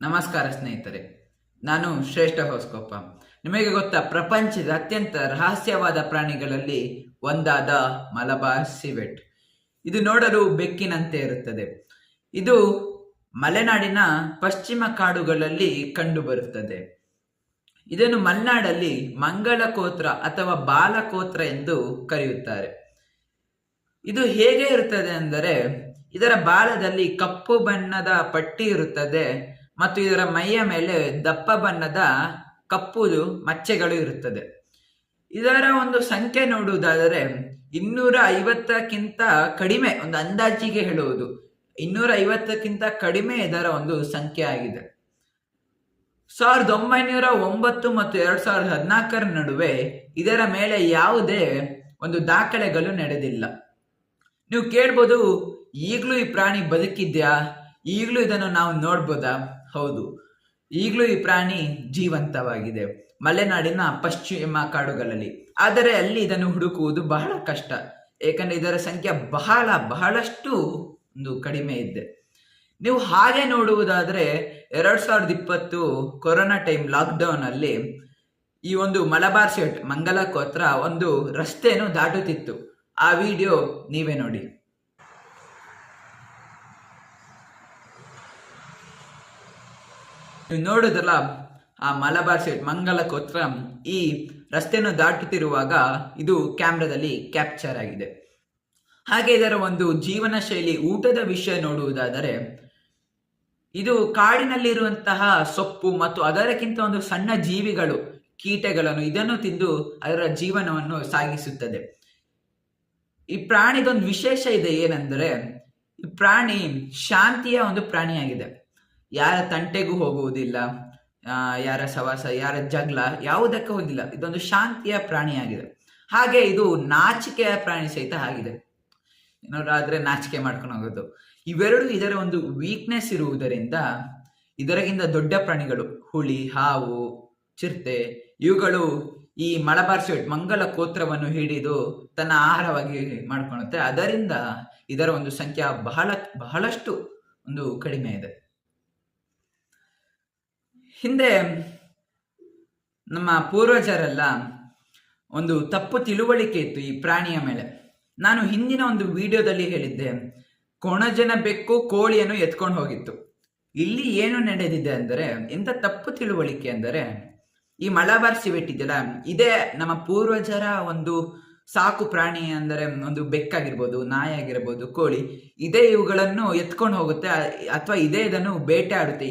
ನಮಸ್ಕಾರ ಸ್ನೇಹಿತರೆ, ನಾನು ಶ್ರೇಷ್ಠ ಹೊಸ್ಕೊಪ್ಪ. ನಿಮಗೆ ಗೊತ್ತಾ, ಪ್ರಪಂಚದ ಅತ್ಯಂತ ರಹಸ್ಯವಾದ ಪ್ರಾಣಿಗಳಲ್ಲಿ ಒಂದಾದ ಮಲಬಾರ್ ಸಿವೆಟ್. ಇದು ನೋಡಲು ಬೆಕ್ಕಿನಂತೆ ಇರುತ್ತದೆ. ಇದು ಮಲೆನಾಡಿನ ಪಶ್ಚಿಮ ಕಾಡುಗಳಲ್ಲಿ ಕಂಡುಬರುತ್ತದೆ. ಇದನ್ನು ಮಲೆನಾಡಲ್ಲಿ ಮಂಗಳಕೋತ್ರ ಅಥವಾ ಬಾಲಕೋತ್ರ ಎಂದು ಕರೆಯುತ್ತಾರೆ. ಇದು ಹೇಗೆ ಇರುತ್ತದೆ ಅಂದರೆ, ಇದರ ಬಾಲದಲ್ಲಿ ಕಪ್ಪು ಬಣ್ಣದ ಪಟ್ಟಿ ಇರುತ್ತದೆ ಮತ್ತು ಇದರ ಮೈಯ ಮೇಲೆ ದಪ್ಪ ಬಣ್ಣದ ಕಪ್ಪು ಮಚ್ಚೆಗಳು ಇರುತ್ತದೆ. ಇದರ ಒಂದು ಸಂಖ್ಯೆ ನೋಡುವುದಾದರೆ 250ಕ್ಕಿಂತ ಕಡಿಮೆ, ಒಂದು ಅಂದಾಜಿಗೆ ಹೇಳುವುದು 250ಕ್ಕಿಂತ ಕಡಿಮೆ ಇದರ ಒಂದು ಸಂಖ್ಯೆ ಆಗಿದೆ. 1909 ಮತ್ತು 2014 ನಡುವೆ ಇದರ ಮೇಲೆ ಯಾವುದೇ ಒಂದು ದಾಖಲೆಗಳು ನಡೆದಿಲ್ಲ. ನೀವು ಕೇಳ್ಬೋದು, ಈಗಲೂ ಈ ಪ್ರಾಣಿ ಬದುಕಿದ್ಯಾ, ಈಗಲೂ ಇದನ್ನು ನಾವು ನೋಡ್ಬೋದಾ? ಹೌದು, ಈಗಲೂ ಈ ಪ್ರಾಣಿ ಜೀವಂತವಾಗಿದೆ ಮಲೆನಾಡಿನ ಪಶ್ಚಿಮ ಕಾಡುಗಳಲ್ಲಿ. ಆದರೆ ಅಲ್ಲಿ ಇದನ್ನು ಹುಡುಕುವುದು ಬಹಳ ಕಷ್ಟ, ಏಕೆಂದರೆ ಇದರ ಸಂಖ್ಯೆ ಬಹಳಷ್ಟು ಒಂದು ಕಡಿಮೆ ಇದೆ. ನೀವು ಹಾಗೆ ನೋಡುವುದಾದರೆ 2020 ಕೊರೋನಾ ಟೈಮ್ ಲಾಕ್ಡೌನ್ ಅಲ್ಲಿ ಈ ಒಂದು ಮಲಬಾರ್ ಸಿವೆಟ್ ಮಂಗಲಕೋತ್ರ ಒಂದು ರಸ್ತೆಯನ್ನು ದಾಟುತ್ತಿತ್ತು. ಆ ವಿಡಿಯೋ ನೀವೇ ನೋಡಿ. ನೀವು ನೋಡುದಲ್ಲ, ಆ ಮಲಬಾರ್ ಸಿವೆಟ್ ಮಂಗಲಕೋತ್ರ ಈ ರಸ್ತೆಯನ್ನು ದಾಟುತ್ತಿರುವಾಗ ಇದು ಕ್ಯಾಮ್ರಾದಲ್ಲಿ ಕ್ಯಾಪ್ಚರ್ ಆಗಿದೆ. ಹಾಗೆ ಇದರ ಒಂದು ಜೀವನ ಶೈಲಿ, ಊಟದ ವಿಷಯ ನೋಡುವುದಾದರೆ, ಇದು ಕಾಡಿನಲ್ಲಿರುವಂತಹ ಸೊಪ್ಪು ಮತ್ತು ಅದಕ್ಕಿಂತ ಒಂದು ಸಣ್ಣ ಜೀವಿಗಳು, ಕೀಟಗಳನ್ನು ಇದನ್ನು ತಿಂದು ಅದರ ಜೀವನವನ್ನು ಸಾಗಿಸುತ್ತದೆ. ಈ ಪ್ರಾಣಿದೊಂದು ವಿಶೇಷ ಇದೆ, ಏನೆಂದರೆ ಈ ಪ್ರಾಣಿ ಶಾಂತಿಯ ಒಂದು ಪ್ರಾಣಿಯಾಗಿದೆ. ಯಾರ ತಂಟೆಗೂ ಹೋಗುವುದಿಲ್ಲ, ಯಾರ ಸವಾಸ, ಯಾರ ಜಗಳ ಯಾವುದಕ್ಕೆ ಹೋಗಿಲ್ಲ. ಇದೊಂದು ಶಾಂತಿಯ ಪ್ರಾಣಿಯಾಗಿದೆ. ಹಾಗೆ ಇದು ನಾಚಿಕೆಯ ಪ್ರಾಣಿ ಸಹಿತ ಆಗಿದೆ. ಏನಾದ್ರೂ ನಾಚಿಕೆ ಮಾಡ್ಕೊಂಡು ಹೋಗೋದು, ಇವೆರಡು ಇದರ ಒಂದು ವೀಕ್ನೆಸ್ ಇರುವುದರಿಂದ ಇದರಗಿಂತ ದೊಡ್ಡ ಪ್ರಾಣಿಗಳು, ಹುಲಿ, ಹಾವು, ಚಿರತೆ, ಇವುಗಳು ಈ ಮಲಬಾರ್ ಸಿವೆಟ್ ಮಂಗಲಕೋತ್ರವನ್ನು ಹಿಡಿದು ತನ್ನ ಆಹಾರವಾಗಿ ಮಾಡ್ಕೊಳ್ಳುತ್ತೆ. ಅದರಿಂದ ಇದರ ಒಂದು ಸಂಖ್ಯೆ ಬಹಳಷ್ಟು ಒಂದು ಕಡಿಮೆ ಇದೆ. ಹಿಂದೆ ನಮ್ಮ ಪೂರ್ವಜರೆಲ್ಲ ಒಂದು ತಪ್ಪು ತಿಳುವಳಿಕೆ ಇತ್ತು ಈ ಪ್ರಾಣಿಯ ಮೇಲೆ. ನಾನು ಹಿಂದಿನ ಒಂದು ವಿಡಿಯೋದಲ್ಲಿ ಹೇಳಿದ್ದೆ, ಕೊಣಜನ ಬೆಕ್ಕು ಕೋಳಿಯನ್ನು ಎತ್ಕೊಂಡು ಹೋಗಿತ್ತು. ಇಲ್ಲಿ ಏನು ನಡೆದಿದೆ ಅಂದರೆ, ಎಂತ ತಪ್ಪು ತಿಳುವಳಿಕೆ ಅಂದರೆ, ಈ ಮಲಬಾರ್ ಸಿವೆಟ್ ಇದೆಯಲ್ಲ, ಇದೇ ನಮ್ಮ ಪೂರ್ವಜರ ಒಂದು ಸಾಕು ಪ್ರಾಣಿ. ಅಂದರೆ ಒಂದು ಬೆಕ್ಕಾಗಿರ್ಬೋದು, ನಾಯಿ ಆಗಿರ್ಬೋದು, ಕೋಳಿ, ಇದೇ ಇವುಗಳನ್ನು ಎತ್ಕೊಂಡು ಹೋಗುತ್ತೆ ಅಥವಾ ಇದೇ ಇದನ್ನು ಬೇಟೆ ಆಡುತ್ತೆ.